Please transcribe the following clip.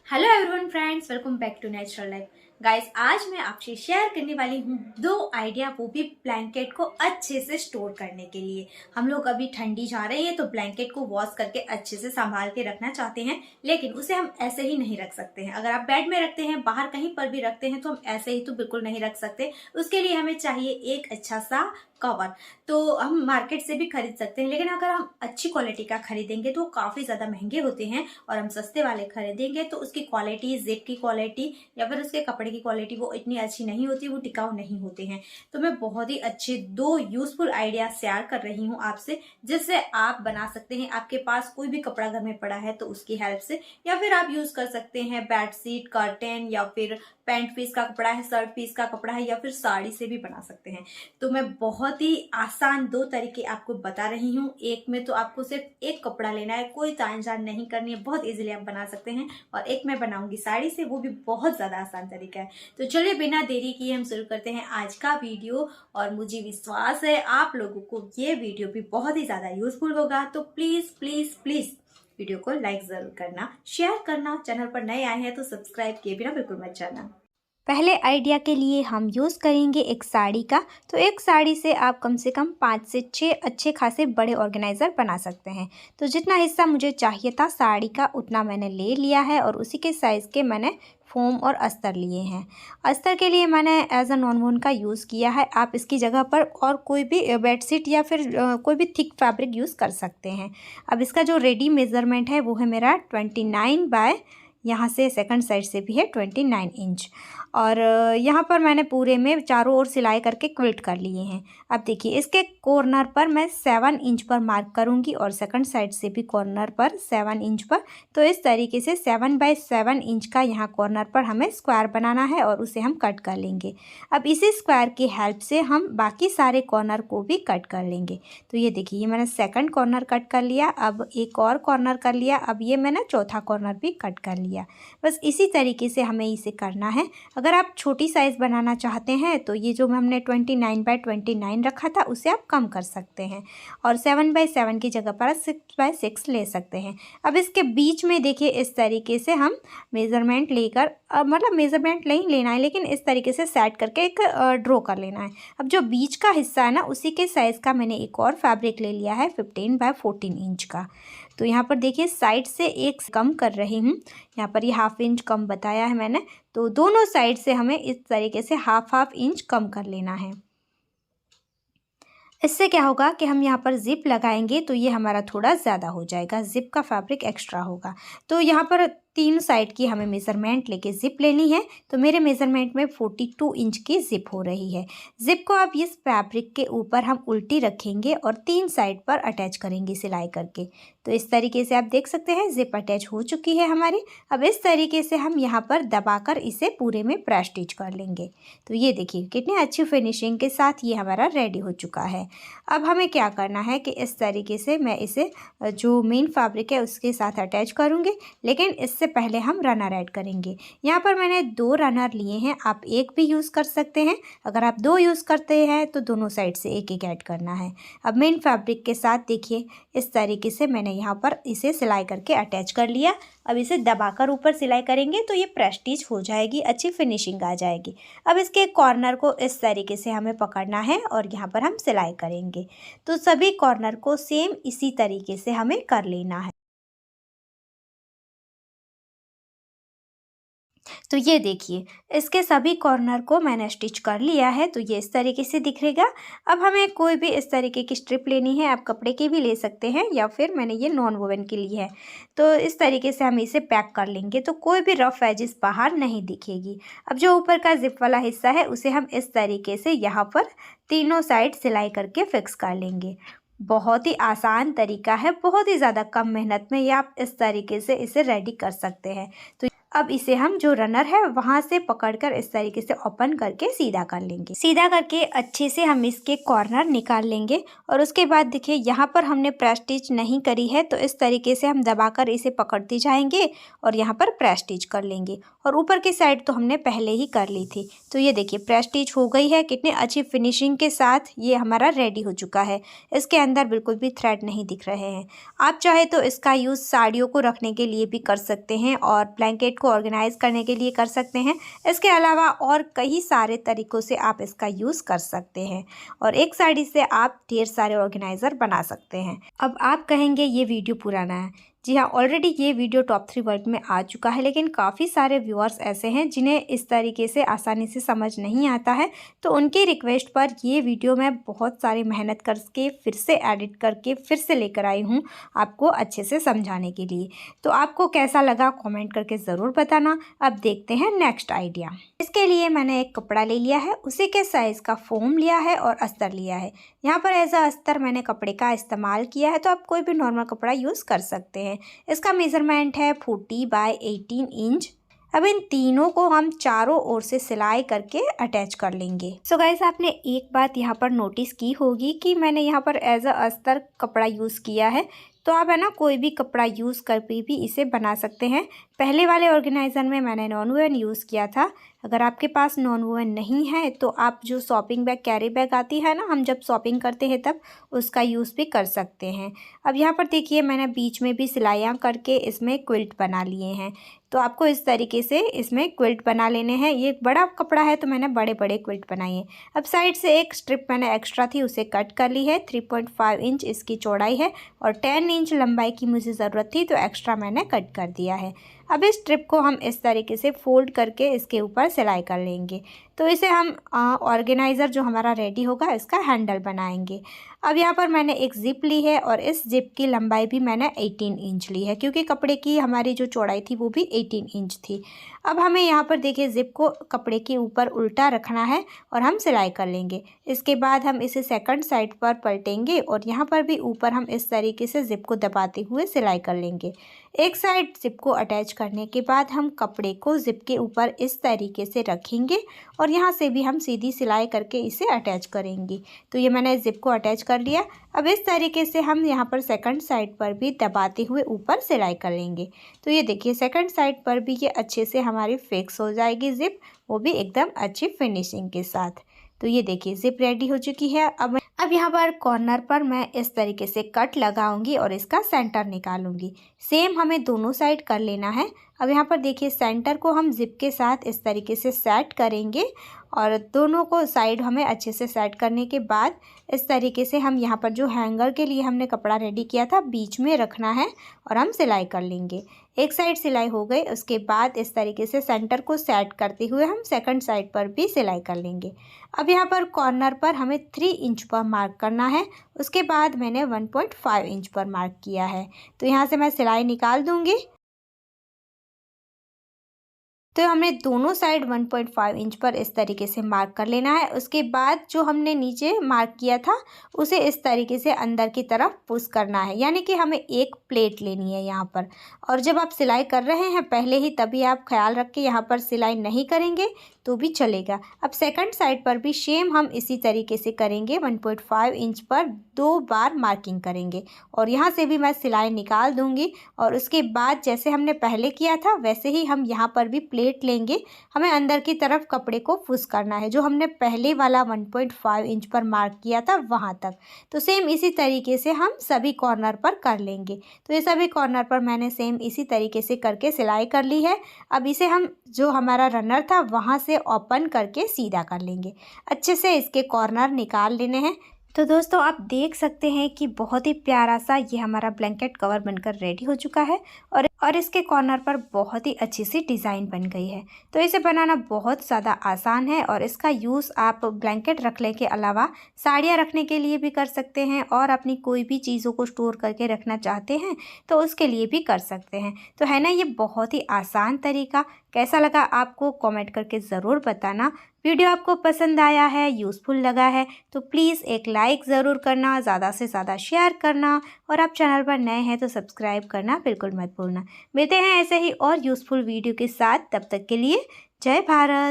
Hello everyone friends, welcome back to natural life. Guys, आज मैं आपसे शेयर करने वाली हूँ दो आइडिया, वो भी ब्लैंकेट को अच्छे से स्टोर करने के लिए। हम लोग अभी ठंडी जा रही है तो ब्लैंकेट को वॉश करके अच्छे से संभाल के रखना चाहते हैं, लेकिन उसे हम ऐसे ही नहीं रख सकते हैं। अगर आप बेड में रखते हैं, बाहर कहीं पर भी रखते हैं, तो हम ऐसे ही तो बिल्कुल नहीं रख सकते। उसके लिए हमें चाहिए एक अच्छा सा कवर। तो हम मार्केट से भी खरीद सकते हैं, लेकिन अगर हम अच्छी क्वालिटी का खरीदेंगे तो काफी ज्यादा महंगे होते हैं, और हम सस्ते वाले खरीदेंगे तो उसकी क्वालिटी, जिप की क्वालिटी या फिर उसके कपड़े की क्वालिटी वो इतनी अच्छी नहीं होती, वो टिकाऊ नहीं होते हैं। तो मैं बहुत ही अच्छे दो यूजफुल आइडिया शेयर कर रही हूँ आपसे, जिससे आप बना सकते हैं। आपके पास कोई भी कपड़ा घर में पड़ा है तो उसकी हेल्प से, या फिर आप यूज कर सकते हैं बेडशीट, कर्टेन, या फिर पैंट पीस का कपड़ा है, शर्ट पीस का कपड़ा है, या फिर साड़ी से भी बना सकते हैं। तो मैं बहुत ही आसान दो तरीके आपको बता रही हूँ। एक में तो आपको सिर्फ एक कपड़ा लेना है, कोई तान झान नहीं करनी है, बहुत इजीली आप बना सकते हैं। और एक मैं बनाऊंगी साड़ी से, वो भी बहुत ज्यादा आसान तरीका है। तो चलिए बिना देरी किए हम शुरू करते हैं आज का वीडियो। और मुझे विश्वास है आप लोगों को ये वीडियो भी बहुत ही ज्यादा यूजफुल होगा। तो प्लीज प्लीज प्लीज वीडियो को लाइक जरूर करना, शेयर करना, चैनल पर नए आए हैं तो सब्सक्राइब किए बिना बिल्कुल मत जाना। पहले आइडिया के लिए हम यूज़ करेंगे एक साड़ी का। तो एक साड़ी से आप कम से कम 5 से 6 अच्छे खासे बड़े ऑर्गेनाइज़र बना सकते हैं। तो जितना हिस्सा मुझे चाहिए था साड़ी का, उतना मैंने ले लिया है, और उसी के साइज़ के मैंने फोम और अस्तर लिए हैं। अस्तर के लिए मैंने एज अ नॉन-वून का यूज़ किया है। आप इसकी जगह पर और कोई भी बेडशीट या फिर कोई भी थिक फैब्रिक यूज़ कर सकते हैं। अब इसका जो रेडी मेज़रमेंट है वो है मेरा 29 बाय, यहाँ से सेकंड साइड से भी है 29 इंच। और यहाँ पर मैंने पूरे में चारों ओर सिलाई करके क्विल्ट कर लिए हैं। अब देखिए, इसके कॉर्नर पर मैं 7 इंच पर मार्क करूँगी, और सेकंड साइड से भी कॉर्नर पर 7 इंच पर। तो इस तरीके से 7 बाय 7 इंच का यहाँ कॉर्नर पर हमें स्क्वायर बनाना है, और उसे हम कट कर लेंगे। अब इसी स्क्वायर की हेल्प से हम बाकी सारे कॉर्नर को भी कट कर लेंगे। तो ये देखिए, ये मैंने सेकंड कॉर्नर कट कर लिया, अब एक और कॉर्नर कर लिया, अब ये मैंने चौथा कॉर्नर भी कट कर लिया। बस इसी तरीके से हमें इसे करना है। अगर आप छोटी साइज़ बनाना चाहते हैं तो ये जो हमने 29 बाय 29 रखा था उसे आप कम कर सकते हैं, और 7 बाय 7 की जगह पर 6 बाय 6 ले सकते हैं। अब इसके बीच में देखिए, इस तरीके से हम मेज़रमेंट लेकर, मतलब मेज़रमेंट नहीं लेना है, लेकिन इस तरीके से सेट करके एक ड्रॉ कर लेना है। अब जो बीच का हिस्सा है ना, उसी के साइज़ का मैंने एक और फैब्रिक ले लिया है 15 बाय 14 इंच का। तो यहाँ पर देखिए, साइड से एक कम कर रही हूँ। यहाँ पर ये ½ इंच कम बताया है मैंने, तो दोनों साइड से हमें इस तरीके से हाफ इंच कम कर लेना है। इससे क्या होगा कि हम यहाँ पर जिप लगाएंगे तो ये हमारा थोड़ा ज़्यादा हो जाएगा, जिप का फैब्रिक एक्स्ट्रा होगा। तो यहाँ पर 3 साइड की हमें मेज़रमेंट लेके जिप लेनी है। तो मेरे मेज़रमेंट में 42 इंच की जिप हो रही है। जिप को अब इस फैब्रिक के ऊपर हम उल्टी रखेंगे और 3 साइड पर अटैच करेंगे सिलाई करके। तो इस तरीके से आप देख सकते हैं जिप अटैच हो चुकी है हमारी। अब इस तरीके से हम यहाँ पर दबाकर इसे पूरे में प्रेस स्टिच कर लेंगे। तो ये देखिए, कितनी अच्छी फिनिशिंग के साथ ये हमारा रेडी हो चुका है। अब हमें क्या करना है कि इस तरीके से मैं इसे जो मेन फैब्रिक है उसके साथ अटैच करूँगी, लेकिन इससे पहले हम रनर ऐड करेंगे। यहाँ पर मैंने 2 रनर लिए हैं, आप एक भी यूज़ कर सकते हैं। अगर आप 2 यूज़ करते हैं तो दोनों साइड से एक एक ऐड करना है। अब मेन फैब्रिक के साथ देखिए, इस तरीके से मैंने यहाँ पर इसे सिलाई करके अटैच कर लिया। अब इसे दबाकर ऊपर सिलाई करेंगे तो ये प्रेस स्टिच हो जाएगी, अच्छी फिनिशिंग आ जाएगी। अब इसके कॉर्नर को इस तरीके से हमें पकड़ना है और यहाँ पर हम सिलाई करेंगे। तो सभी कॉर्नर को सेम इसी तरीके से हमें कर लेना है। तो ये देखिए, इसके सभी कॉर्नर को मैंने स्टिच कर लिया है, तो ये इस तरीके से दिखेगा। अब हमें कोई भी इस तरीके की स्ट्रिप लेनी है, आप कपड़े की भी ले सकते हैं, या फिर मैंने ये नॉन वोवन की ली है। तो इस तरीके से हम इसे पैक कर लेंगे तो कोई भी रफ एजेस बाहर नहीं दिखेगी। अब जो ऊपर का जिप वाला हिस्सा है उसे हम इस तरीके से यहाँ पर तीनों साइड सिलाई करके फिक्स कर लेंगे। बहुत ही आसान तरीका है, बहुत ही ज़्यादा कम मेहनत में ये आप इस तरीके से इसे रेडी कर सकते हैं। तो अब इसे हम जो रनर है वहाँ से पकड़कर इस तरीके से ओपन करके सीधा कर लेंगे। सीधा करके अच्छे से हम इसके कॉर्नर निकाल लेंगे, और उसके बाद देखिए, यहाँ पर हमने प्रेस स्टिच नहीं करी है, तो इस तरीके से हम दबाकर इसे पकड़ते जाएंगे और यहाँ पर प्रेस स्टिच कर लेंगे। और ऊपर की साइड तो हमने पहले ही कर ली थी। तो ये देखिए, प्रेस स्टिच हो गई है, कितनी अच्छी फिनिशिंग के साथ ये हमारा रेडी हो चुका है। इसके अंदर बिल्कुल भी थ्रेड नहीं दिख रहे हैं। आप चाहे तो इसका यूज़ साड़ियों को रखने के लिए भी कर सकते हैं, और ब्लैंकेट को ऑर्गेनाइज करने के लिए कर सकते हैं। इसके अलावा और कई सारे तरीक़ों से आप इसका यूज़ कर सकते हैं और एक साइड से आप ढेर सारे ऑर्गेनाइज़र बना सकते हैं। अब आप कहेंगे ये वीडियो पुराना है। जी हाँ, ऑलरेडी ये वीडियो टॉप 3 वर्ल्ड में आ चुका है, लेकिन काफ़ी सारे व्यूअर्स ऐसे हैं जिन्हें इस तरीके से आसानी से समझ नहीं आता है, तो उनकी रिक्वेस्ट पर ये वीडियो मैं बहुत सारी मेहनत करके फिर से एडिट करके फिर से लेकर आई हूँ आपको अच्छे से समझाने के लिए। तो आपको कैसा लगा कमेंट करके ज़रूर बताना। अब देखते हैं नेक्स्ट आइडिया। इसके लिए मैंने एक कपड़ा ले लिया है, उसी के साइज़ का फोम लिया है और अस्तर लिया है। यहाँ पर एज अ अस्तर मैंने कपड़े का इस्तेमाल किया है, तो आप कोई भी नॉर्मल कपड़ा यूज़ कर सकते हैं। इसका मेज़रमेंट है 40 बाय 18 इंच। अब इन तीनों को हम चारों ओर से सिलाई करके अटैच कर लेंगे। सो गाइस, आपने एक बात यहाँ पर नोटिस की होगी कि मैंने यहाँ पर एज अ अस्तर कपड़ा यूज़ किया है, तो आप है ना कोई भी कपड़ा यूज़ करके भी इसे बना सकते हैं। पहले वाले ऑर्गेनाइज़र में मैंने नॉन वुवन यूज़ किया था। अगर आपके पास नॉन वुवन नहीं है तो आप जो शॉपिंग बैग कैरी बैग आती है ना, हम जब शॉपिंग करते हैं तब उसका यूज़ भी कर सकते हैं। अब यहाँ पर देखिए मैंने बीच में भी सिलाइयाँ करके इसमें क्विल्ट बना लिए हैं, तो आपको इस तरीके से इसमें क्विल्ट बना लेने हैं। ये बड़ा कपड़ा है तो मैंने बड़े बड़े क्विल्ट बनाए हैं। अब साइड से एक स्ट्रिप मैंने एक्स्ट्रा थी उसे कट कर ली है। 3.5 इंच इसकी चौड़ाई है और 10 इंच लंबाई की मुझे ज़रूरत थी, तो एक्स्ट्रा मैंने कट कर दिया है। अब इस स्ट्रिप को हम इस तरीके से फोल्ड करके इसके ऊपर सिलाई कर लेंगे, तो इसे हम ऑर्गेनाइज़र जो हमारा रेडी होगा इसका हैंडल बनाएंगे। अब यहाँ पर मैंने एक ज़िप ली है और इस ज़िप की लंबाई भी मैंने 18 इंच ली है, क्योंकि कपड़े की हमारी जो चौड़ाई थी वो भी 18 इंच थी। अब हमें यहाँ पर देखिए ज़िप को कपड़े के ऊपर उल्टा रखना है और हम सिलाई कर लेंगे। इसके बाद हम इसे सेकंड साइड पर पलटेंगे और यहाँ पर भी ऊपर हम इस तरीके से ज़िप को दबाते हुए सिलाई कर लेंगे। एक साइड ज़िप को अटैच करने के बाद हम कपड़े को ज़िप के ऊपर इस तरीके से रखेंगे और यहाँ से भी हम सीधी सिलाई करके इसे अटैच करेंगे। तो ये मैंने ज़िप को अटैच कर लिया। अब इस तरीके से हम यहाँ पर सेकंड साइड पर भी दबाते हुए ऊपर सिलाई कर लेंगे। तो ये देखिए सेकंड साइड पर भी ये अच्छे से हमारी फिक्स हो जाएगी ज़िप, वो भी एकदम अच्छी फिनिशिंग के साथ। तो ये देखिए ज़िप रेडी हो चुकी है। अब यहाँ पर कॉर्नर पर मैं इस तरीके से कट लगाऊंगी और इसका सेंटर निकालूंगी। सेम हमें दोनों साइड कर लेना है। अब यहाँ पर देखिए सेंटर को हम ज़िप के साथ इस तरीके से सेट करेंगे और दोनों को साइड हमें अच्छे से सेट करने के बाद इस तरीके से हम यहाँ पर जो हैंगर के लिए हमने कपड़ा रेडी किया था बीच में रखना है और हम सिलाई कर लेंगे। एक साइड सिलाई हो गई, उसके बाद इस तरीके से सेंटर को सेट करते हुए हम सेकंड साइड पर भी सिलाई कर लेंगे। अब यहाँ पर कॉर्नर पर हमें 3 इंच पर मार्क करना है, उसके बाद मैंने 1.5 इंच पर मार्क किया है। तो यहाँ से मैं सिलाई निकाल दूँगी। तो हमें दोनों साइड 1.5 इंच पर इस तरीके से मार्क कर लेना है। उसके बाद जो हमने नीचे मार्क किया था उसे इस तरीके से अंदर की तरफ पुश करना है, यानी कि हमें एक प्लेट लेनी है यहाँ पर। और जब आप सिलाई कर रहे हैं पहले ही, तभी आप ख्याल रख के यहाँ पर सिलाई नहीं करेंगे तो भी चलेगा। अब सेकंड साइड पर भी सेम हम इसी तरीके से करेंगे। 1.5 इंच पर 2 बार मार्किंग करेंगे और यहाँ से भी मैं सिलाई निकाल दूँगी। और उसके बाद जैसे हमने पहले किया था वैसे ही हम यहाँ पर भी प्लेट लेंगे। हमें अंदर की तरफ कपड़े को पुश करना है, जो हमने पहले वाला 1.5 इंच पर मार्क किया था वहाँ तक। तो सेम इसी तरीके से हम सभी कॉर्नर पर कर लेंगे। तो ये सभी कॉर्नर पर मैंने सेम इसी तरीके से करके सिलाई कर ली है। अब इसे हम जो हमारा रनर था वहाँ से ओपन करके सीधा कर लेंगे। अच्छे से इसके कॉर्नर निकाल लेने हैं। तो दोस्तों आप देख सकते हैं कि बहुत ही प्यारा सा ये हमारा ब्लैंकेट कवर बनकर रेडी हो चुका है और इसके कॉर्नर पर बहुत ही अच्छी सी डिज़ाइन बन गई है। तो इसे बनाना बहुत ज़्यादा आसान है और इसका यूज़ आप ब्लैंकेट रखने के अलावा साड़ियाँ रखने के लिए भी कर सकते हैं और अपनी कोई भी चीज़ों को स्टोर करके रखना चाहते हैं तो उसके लिए भी कर सकते हैं। तो है ना ये बहुत ही आसान तरीका। कैसा लगा आपको कमेंट करके ज़रूर बताना। वीडियो आपको पसंद आया है, यूज़फुल लगा है तो प्लीज़ एक लाइक ज़रूर करना, ज़्यादा से ज़्यादा शेयर करना और आप चैनल पर नए हैं तो सब्सक्राइब करना बिल्कुल मत भूलना। मिलते हैं ऐसे ही और यूज़फुल वीडियो के साथ, तब तक के लिए जय भारत।